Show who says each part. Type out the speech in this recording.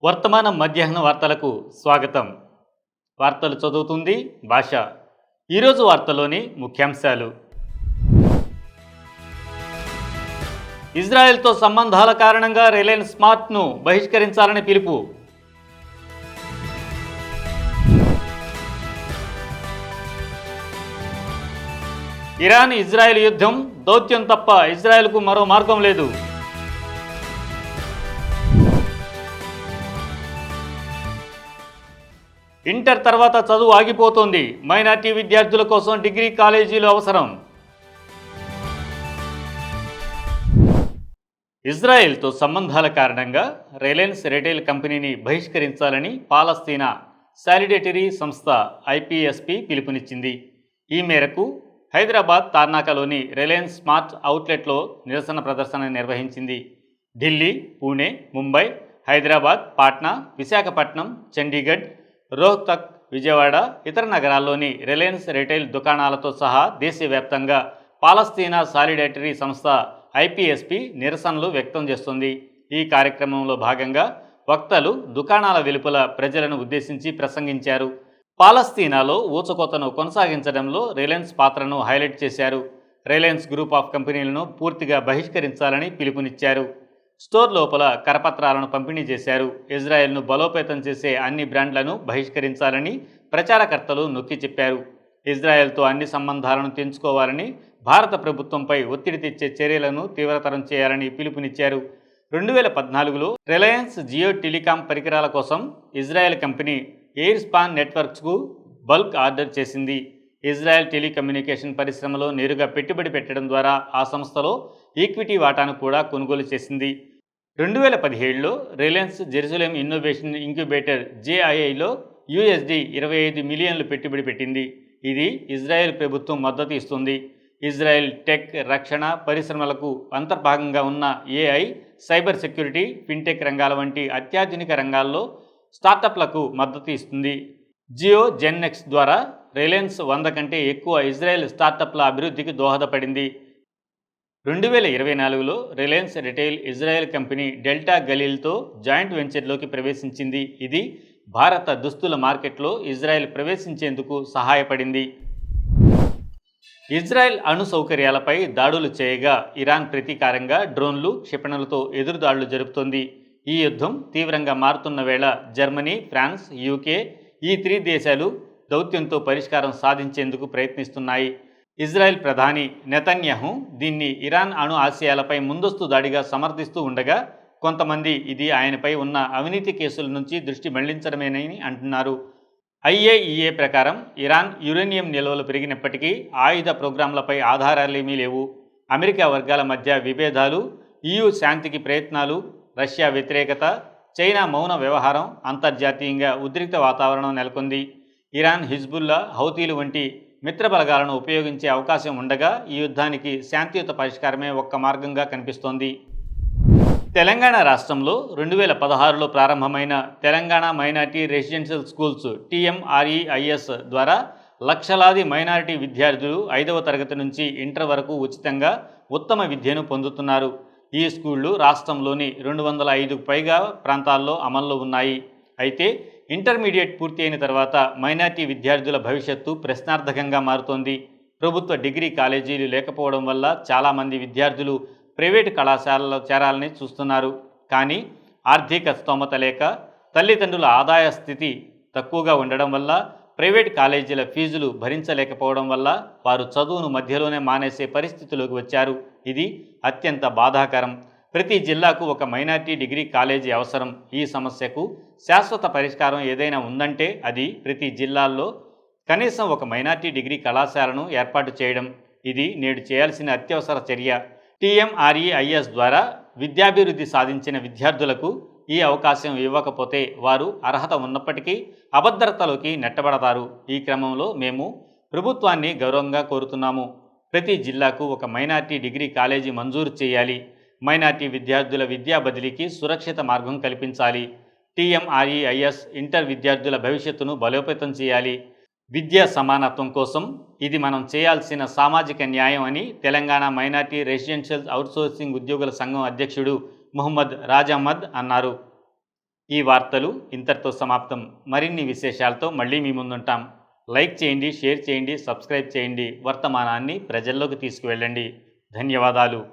Speaker 1: వర్తమానం మధ్యాహ్న వార్తలకు స్వాగతం. వార్తలు చదువుతుంది భాష. ఈరోజు వార్తలోని ముఖ్యాంశాలు: ఇజ్రాయెల్తో సంబంధాల కారణంగా రిలయన్స్ స్మార్ట్ను బహిష్కరించాలని పిలుపు. ఇరాన్ ఇజ్రాయెల్ యుద్ధం దౌత్యం తప్ప ఇజ్రాయెల్కు మరో మార్గం లేదు. ఇంటర్ తర్వాత చదువు ఆగిపోతోంది. మైనార్టీ విద్యార్థుల కోసం డిగ్రీ కాలేజీలు అవసరం. ఇజ్రాయెల్తో సంబంధాల కారణంగా రిలయన్స్ రిటైల్ కంపెనీని బహిష్కరించాలని పాలస్తీనా సాలిడేటరీ సంస్థ ఐపీఎస్పీ పిలుపునిచ్చింది. ఈ మేరకు హైదరాబాద్ తార్నాకలోని రిలయన్స్ స్మార్ట్ అవుట్లెట్లో నిరసన ప్రదర్శన నిర్వహించింది. ఢిల్లీ, పూణే, ముంబై, హైదరాబాద్, పాట్నా, విశాఖపట్నం, చండీగఢ్, రోహ్తక్, విజయవాడ, ఇతర నగరాల్లోని రిలయన్స్ రిటైల్ దుకాణాలతో సహా దేశవ్యాప్తంగా పాలస్తీనా సాలిడేటరీ సంస్థ ఐపీఎస్పీ నిరసనలు వ్యక్తం చేస్తుంది. ఈ కార్యక్రమంలో భాగంగా వక్తలు దుకాణాల వెలుపల ప్రజలను ఉద్దేశించి ప్రసంగించారు. పాలస్తీనాలో ఊచకోతను కొనసాగించడంలో రిలయన్స్ పాత్రను హైలైట్ చేశారు. రిలయన్స్ గ్రూప్ ఆఫ్ కంపెనీలను పూర్తిగా బహిష్కరించాలని పిలుపునిచ్చారు. స్టోర్ లోపల కరపత్రాలను పంపిణీ చేశారు. ఇజ్రాయెల్ను బలోపేతం చేసే అన్ని బ్రాండ్లను బహిష్కరించాలని ప్రచారకర్తలు నొక్కి చెప్పారు. ఇజ్రాయెల్తో అన్ని సంబంధాలను తెంచుకోవాలని, భారత ప్రభుత్వంపై ఒత్తిడి తెచ్చే చర్యలను తీవ్రతరం చేయాలని పిలుపునిచ్చారు. 2014లో రిలయన్స్ జియో టెలికాం పరికరాల కోసం ఇజ్రాయెల్ కంపెనీ ఎయిర్ స్పాన్ నెట్వర్క్స్కు బల్క్ ఆర్డర్ చేసింది. ఇజ్రాయెల్ టెలికమ్యూనికేషన్ పరిశ్రమలో నేరుగా పెట్టుబడి పెట్టడం ద్వారా ఆ సంస్థలో ఈక్విటీ వాటాను కూడా కొనుగోలు చేసింది. 2017లో రిలయన్స్ జెరూసలేం ఇన్నోవేషన్ ఇంక్యుబేటర్ జేఐఐలో $25 మిలియన్లు పెట్టుబడి పెట్టింది. ఇది ఇజ్రాయెల్ ప్రభుత్వం మద్దతు ఇస్తుంది. ఇజ్రాయెల్ టెక్, రక్షణ పరిశ్రమలకు అంతర్భాగంగా ఉన్న ఏఐ, సైబర్ సెక్యూరిటీ, ఫిన్టెక్ రంగాల వంటి అత్యాధునిక రంగాల్లో స్టార్టప్లకు మద్దతు ఇస్తుంది. జియో జెన్నెక్స్ ద్వారా రిలయన్స్ 100 కంటే ఎక్కువ ఇజ్రాయెల్ స్టార్టప్ల అభివృద్ధికి దోహదపడింది. 2024లో Reliance Retail Israel company Delta గలీల్తో జాయింట్ వెంచర్లోకి ప్రవేశించింది. ఇది భారత దుస్తుల మార్కెట్లో ఇజ్రాయెల్ ప్రవేశించేందుకు సహాయపడింది. ఇజ్రాయెల్ అణు సౌకర్యాలపై దాడులు చేయగా ఇరాన్ ప్రతీకారంగా డ్రోన్లు, క్షిపణులతో ఎదురుదాడులు జరుపుతోంది. ఈ యుద్ధం తీవ్రంగా మారుతున్న వేళ జర్మనీ, ఫ్రాన్స్, యూకే ఈ 3 దేశాలు దౌత్యంతో పరిష్కారం సాధించేందుకు ప్రయత్నిస్తున్నాయి. ఇజ్రాయెల్ ప్రధాని నెతన్యాహు దీన్ని ఇరాన్ అణు ఆశయాలపై ముందస్తు దాడిగా సమర్థిస్తూ ఉండగా, కొంతమంది ఇది ఆయనపై ఉన్న అవినీతి కేసుల నుంచి దృష్టి మళ్లించడమేనని అంటున్నారు. ఐఏఈఏ ప్రకారం ఇరాన్ యురేనియం నిల్వలు పెరిగినప్పటికీ ఆయుధ ప్రోగ్రాంలపై ఆధారాలేమీ లేవు. అమెరికా వర్గాల మధ్య విభేదాలు, EU శాంతికి ప్రయత్నాలు, రష్యా వ్యతిరేకత, చైనా మౌన వ్యవహారం, అంతర్జాతీయంగా ఉద్రిక్త వాతావరణం నెలకొంది. ఇరాన్, హిజ్బుల్లా, హౌతీలు వంటి మిత్రబలగాలను ఉపయోగించే అవకాశం ఉండగా ఈ యుద్ధానికి శాంతియుత పరిష్కారమే ఒక్క మార్గంగా కనిపిస్తోంది. తెలంగాణ రాష్ట్రంలో 2016లో ప్రారంభమైన Telangana minority residential schools TMREIS ద్వారా లక్షలాది మైనారిటీ విద్యార్థులు 5వ తరగతి నుంచి ఇంటర్ వరకు ఉచితంగా ఉత్తమ విద్యను పొందుతున్నారు. ఈ స్కూళ్లు రాష్ట్రంలోని 205కు పైగా ప్రాంతాల్లో అమల్లో ఉన్నాయి. అయితే ఇంటర్మీడియట్ పూర్తి అయిన తర్వాత మైనార్టీ విద్యార్థుల భవిష్యత్తు ప్రశ్నార్థకంగా మారుతోంది. ప్రభుత్వ డిగ్రీ కాలేజీలు లేకపోవడం వల్ల చాలామంది విద్యార్థులు ప్రైవేటు కళాశాలలో చేరాలని చూస్తున్నారు. కానీ ఆర్థిక స్తోమత లేక, తల్లిదండ్రుల ఆదాయ స్థితి తక్కువగా ఉండడం వల్ల, ప్రైవేట్ కాలేజీల ఫీజులు భరించలేకపోవడం వల్ల వారు చదువును మధ్యలోనే మానేసే పరిస్థితిలోకి వచ్చారు. ఇది అత్యంత బాధాకరం. ప్రతి జిల్లాకు ఒక మైనార్టీ డిగ్రీ కాలేజీ అవసరం. ఈ సమస్యకు శాశ్వత పరిష్కారం ఏదైనా ఉందంటే అది ప్రతి జిల్లాల్లో కనీసం ఒక మైనార్టీ డిగ్రీ కళాశాలను ఏర్పాటు చేయడం. ఇది నేడు చేయాల్సిన అత్యవసర చర్య. TMREIS ద్వారా విద్యాభివృద్ధి సాధించిన విద్యార్థులకు ఈ అవకాశం ఇవ్వకపోతే వారు అర్హత ఉన్నప్పటికీ అభద్రతలోకి నెట్టబడతారు. ఈ క్రమంలో మేము ప్రభుత్వాన్ని గౌరవంగా కోరుతున్నాము. ప్రతి జిల్లాకు ఒక మైనార్టీ డిగ్రీ కాలేజీ మంజూరు చేయాలి. మైనార్టీ విద్యార్థుల విద్యా బదిలీకి సురక్షిత మార్గం కల్పించాలి. TMREIS ఇంటర్ విద్యార్థుల భవిష్యత్తును బలోపేతం చేయాలి. విద్యా సమానత్వం కోసం ఇది మనం చేయాల్సిన సామాజిక న్యాయం అని తెలంగాణ మైనార్టీ రెసిడెన్షియల్ అవుట్సోర్సింగ్ ఉద్యోగుల సంఘం అధ్యక్షుడు ముహమ్మద్ రాజ్ అహ్మద్ అన్నారు. ఈ వార్తలు ఇంతటితో సమాప్తం. మరిన్ని విశేషాలతో మళ్ళీ మీ ముందుంటాం. లైక్ చేయండి, షేర్ చేయండి, సబ్స్క్రైబ్ చేయండి. వర్తమానాన్ని ప్రజల్లోకి తీసుకువెళ్ళండి. ధన్యవాదాలు.